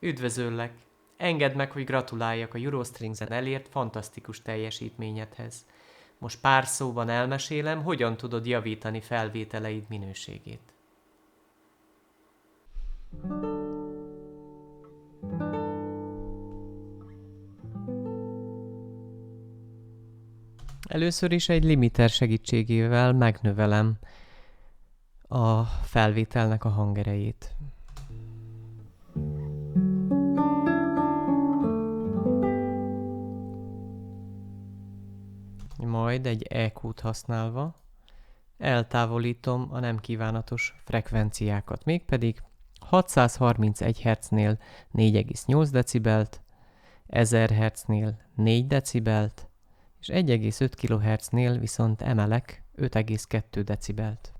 Üdvözöllek! Engedd meg, hogy gratuláljak a Eurostrings-en elért fantasztikus teljesítményedhez. Most pár szóban elmesélem, hogyan tudod javítani felvételeid minőségét. Először is egy limiter segítségével megnövelem a felvételnek a hangerejét. Majd egy EQ-t használva eltávolítom a nem kívánatos frekvenciákat, mégpedig 631 Hz-nél 4,8 decibelt, 1000 Hz-nél 4 decibelt, és 1,5 kHz-nél viszont emelek 5,2 decibelt.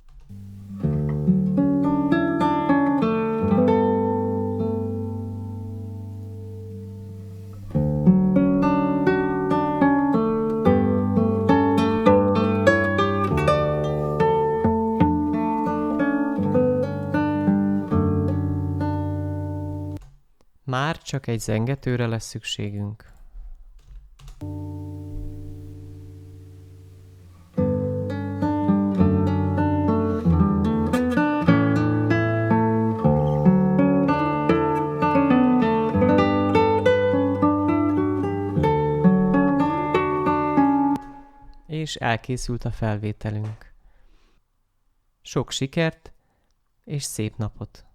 Már csak egy zengetőre lesz szükségünk. És elkészült a felvételünk. Sok sikert és szép napot!